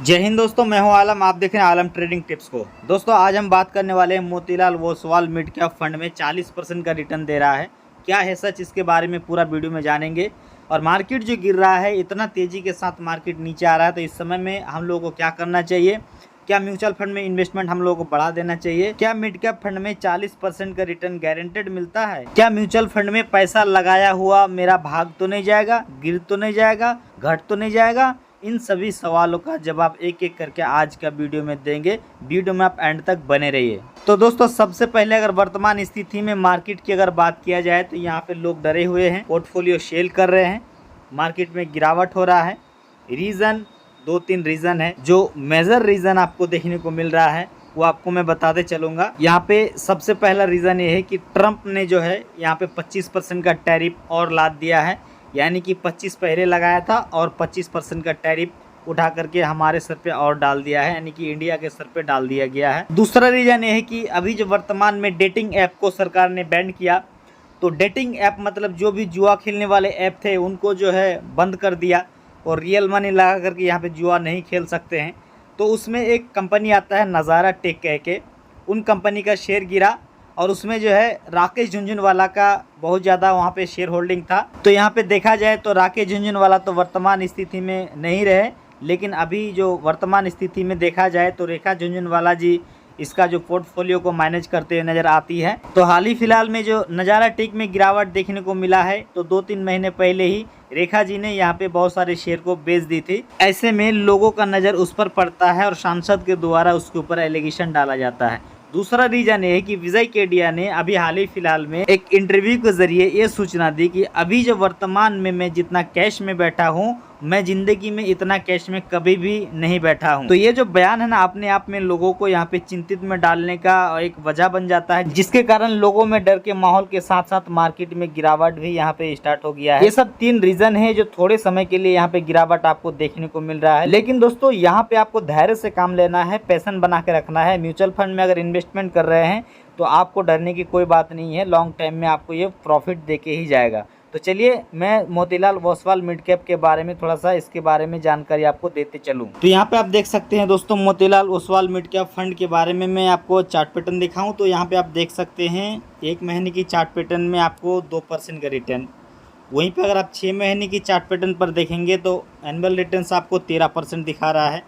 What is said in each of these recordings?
जय हिंद दोस्तों, मैं हूं आलम। आप देख रहे हैं आलम ट्रेडिंग टिप्स को। दोस्तों आज हम बात करने वाले हैं Motilal Oswal mid cap fund में 40% का रिटर्न दे रहा है। क्या है सच, इसके बारे में पूरा वीडियो में जानेंगे। और मार्केट जो गिर रहा है, इतना तेज़ी के साथ मार्केट नीचे आ रहा है, तो इस समय में हम लोगों को क्या करना चाहिए। क्या म्यूचुअल फंड में इन्वेस्टमेंट हम लोगों को बढ़ा देना चाहिए। क्या मिड कैप फंड में 40% का रिटर्न गारंटेड मिलता है। क्या म्यूचुअल फंड में पैसा लगाया हुआ मेरा भाग तो नहीं जाएगा, गिर तो नहीं जाएगा, घट तो नहीं जाएगा। इन सभी सवालों का जवाब एक एक करके आज का वीडियो में देंगे। वीडियो में आप एंड तक बने रहिए। तो दोस्तों सबसे पहले अगर वर्तमान स्थिति में मार्केट की अगर बात किया जाए तो यहाँ पे लोग डरे हुए हैं, पोर्टफोलियो सेल कर रहे हैं, मार्केट में गिरावट हो रहा है। रीज़न दो तीन रीज़न है। जो मेजर रीज़न आपको देखने को मिल रहा है वो आपको मैं बताते चलूँगा। यहाँ पे सबसे पहला रीज़न ये है कि ट्रंप ने जो है यहाँ पे 25% का टैरिफ और लाद दिया है। यानी कि 25 पहले लगाया था और 25% का टैरिफ उठा करके हमारे सर पे और डाल दिया है, यानी कि इंडिया के सर पे डाल दिया गया है। दूसरा रीज़न ये है कि अभी जो वर्तमान में डेटिंग ऐप को सरकार ने बैन किया, तो डेटिंग ऐप मतलब जो भी जुआ खेलने वाले ऐप थे उनको जो है बंद कर दिया और रियल मनी लगा करके यहाँ पे जुआ नहीं खेल सकते हैं। तो उसमें एक कंपनी आता है नज़ारा टेक कह के, उन कंपनी का शेयर गिरा और उसमें जो है राकेश झुनझुनवाला का बहुत ज़्यादा वहाँ पे शेयर होल्डिंग था। तो यहाँ पे देखा जाए तो राकेश झुनझुनवाला तो वर्तमान स्थिति में नहीं रहे, लेकिन अभी जो वर्तमान स्थिति में देखा जाए तो रेखा झुनझुनवाला जी इसका जो पोर्टफोलियो को मैनेज करते हुए नज़र आती है। तो हाल ही फिलहाल में जो नज़ारा टेक में गिरावट देखने को मिला है, तो 2-3 महीने पहले ही रेखा जी ने यहाँ पे बहुत सारे शेयर को बेच दी थी। ऐसे में लोगों का नज़र उस पर पड़ता है और सांसद के द्वारा उसके ऊपर एलिगेशन डाला जाता है। दूसरा रीजन ये है कि विजय केडिया ने अभी हाल ही फिलहाल में एक इंटरव्यू के जरिए ये सूचना दी कि अभी जो वर्तमान में मैं जितना कैश में बैठा हूँ, मैं जिंदगी में इतना कैश में कभी भी नहीं बैठा हूँ। तो ये जो बयान है ना, अपने आप में लोगों को यहाँ पे चिंतित में डालने का एक वजह बन जाता है, जिसके कारण लोगों में डर के माहौल के साथ साथ मार्केट में गिरावट भी यहाँ पे स्टार्ट हो गया है। ये सब 3 रीजन है जो थोड़े समय के लिए यहाँ पे गिरावट आपको देखने को मिल रहा है। लेकिन दोस्तों यहाँ पे आपको धैर्य से काम लेना है, पैशन बना के रखना है। म्यूचुअल फंड में अगर इन्वेस्टमेंट कर रहे हैं तो आपको डरने की कोई बात नहीं है। लॉन्ग टाइम में आपको ये प्रॉफिट दे के ही जाएगा। तो चलिए मैं मोतीलाल ओसवाल मिड कैप के बारे में थोड़ा सा इसके बारे में जानकारी आपको देते चलूं। तो यहाँ पे आप देख सकते हैं दोस्तों, Motilal Oswal mid cap fund के बारे में मैं आपको चार्ट पैटर्न दिखाऊं तो यहाँ पे आप देख सकते हैं 1 महीने की चार्ट पैटर्न में आपको 2% का रिटर्न। वहीं पे अगर आप 6 महीने की चार्ट पैटर्न पर देखेंगे तो एनुअल रिटर्न आपको 13% दिखा रहा है।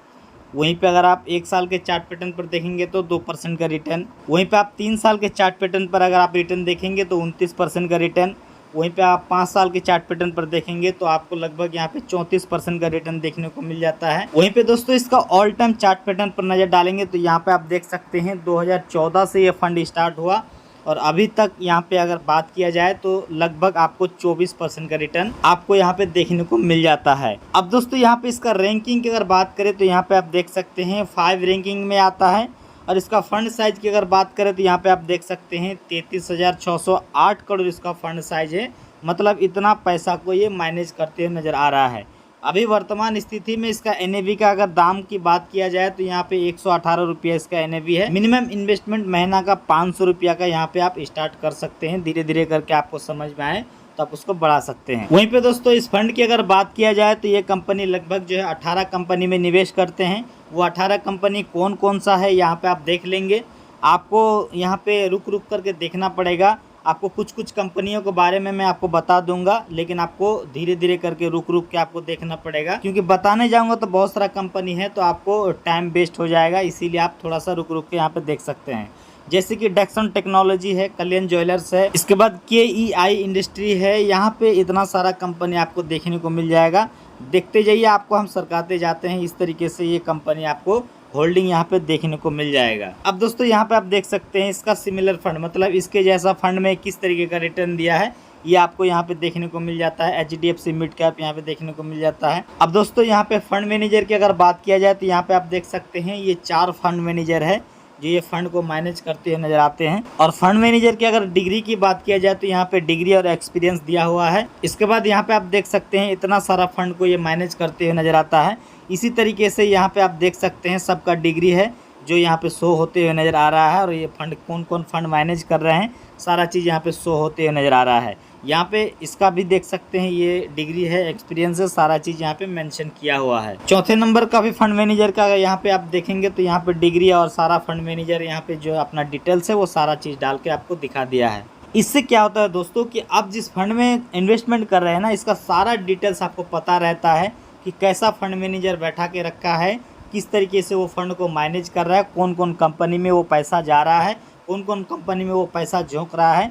वहीं पे अगर आप 1 साल के चार्ट पैटर्न पर देखेंगे तो 2% का रिटर्न। वहीं पे आप 3 साल के चार्ट पैटर्न पर अगर आप रिटर्न देखेंगे तो 29% का रिटर्न। वहीं पे आप 5 साल के चार्ट पैटर्न पर देखेंगे तो आपको लगभग यहाँ पे 34% का रिटर्न देखने को मिल जाता है। वहीं पे दोस्तों इसका ऑल टाइम चार्ट पैटर्न पर नज़र डालेंगे तो यहाँ पे आप देख सकते हैं 2014 से ये फंड स्टार्ट हुआ और अभी तक यहाँ पे अगर बात किया जाए तो लगभग आपको 24% का रिटर्न आपको यहाँ पे देखने को मिल जाता है। अब दोस्तों यहाँ पे इसका रैंकिंग की अगर बात करें तो यहाँ पे आप देख सकते हैं 5 रैंकिंग में आता है। और इसका फंड साइज की अगर बात करें तो यहाँ पे आप देख सकते हैं 33,608 करोड़ इसका फंड साइज है। मतलब इतना पैसा को ये मैनेज करते हुए नज़र आ रहा है। अभी वर्तमान स्थिति में इसका एनएवी का अगर दाम की बात किया जाए तो यहाँ पे 118 रुपया इसका एनएवी है। मिनिमम इन्वेस्टमेंट महीना का 500 रुपया का यहाँ पे आप स्टार्ट कर सकते हैं। धीरे धीरे करके आपको समझ में आए तो आप उसको बढ़ा सकते हैं। वहीं पे दोस्तों इस फंड की अगर बात किया जाए तो ये कंपनी लगभग जो है 18 कंपनी में निवेश करते हैं। वो 18 कंपनी कौन कौन सा है यहाँ पे आप देख लेंगे। आपको यहाँ पे रुक रुक करके देखना पड़ेगा। आपको कुछ कंपनियों के बारे में मैं आपको बता दूंगा, लेकिन आपको धीरे धीरे करके रुक रुक के आपको देखना पड़ेगा, क्योंकि बताने जाऊंगा तो बहुत सारा कंपनी है तो आपको टाइम वेस्ट हो जाएगा। इसीलिए आप थोड़ा सा रुक रुक के यहाँ पे देख सकते हैं। जैसे कि डेक्सन टेक्नोलॉजी है, कल्याण ज्वेलर्स है, इसके बाद KEI इंडस्ट्री है। यहाँ पे इतना सारा कंपनी आपको देखने को मिल जाएगा। देखते जाइए, आपको हम सरकाते जाते हैं। इस तरीके से ये कंपनी आपको होल्डिंग यहाँ पे देखने को मिल जाएगा। अब दोस्तों यहाँ पे आप देख सकते हैं इसका सिमिलर फंड, मतलब इसके जैसा फंड में किस तरीके का रिटर्न दिया है ये आपको यहाँ पे देखने को मिल जाता है। HDFC मिड कैप यहाँ पे देखने को मिल जाता है। अब दोस्तों यहाँ पे फंड मैनेजर की अगर बात किया जाए तो यहाँ पे आप देख सकते हैं ये 4 फंड मैनेजर है जो ये फंड को मैनेज करते हुए नजर आते हैं। और फंड मैनेजर की अगर डिग्री की बात किया जाए तो यहाँ पे डिग्री और एक्सपीरियंस दिया हुआ है। इसके बाद यहाँ पे आप देख सकते हैं इतना सारा फंड को ये मैनेज करते हुए नजर आता है। इसी तरीके से यहाँ पे आप देख सकते हैं सबका डिग्री है जो यहाँ पे शो होते हुए नज़र आ रहा है। और ये फंड कौन कौन फंड मैनेज कर रहे हैं सारा चीज़ यहाँ पे शो होते हुए नज़र आ रहा है। यहाँ पे इसका भी देख सकते हैं, ये डिग्री है, एक्सपीरियंस है, सारा चीज़ यहाँ पे मेंशन किया हुआ है। चौथे नंबर का भी फंड मैनेजर का यहाँ पे आप देखेंगे तो यहाँ पे डिग्री और सारा फंड मैनेजर यहाँ पे जो अपना डिटेल्स है वो सारा चीज़ डाल के आपको दिखा दिया है। इससे क्या होता है दोस्तों कि आप जिस फंड में इन्वेस्टमेंट कर रहे हैं ना, इसका सारा डिटेल्स आपको पता रहता है कि कैसा फंड मैनेजर बैठा के रखा है, किस तरीके से वो फंड को मैनेज कर रहा है, कौन कौन कंपनी में वो पैसा जा रहा है, कौन कौन कंपनी में वो पैसा झोंक रहा है।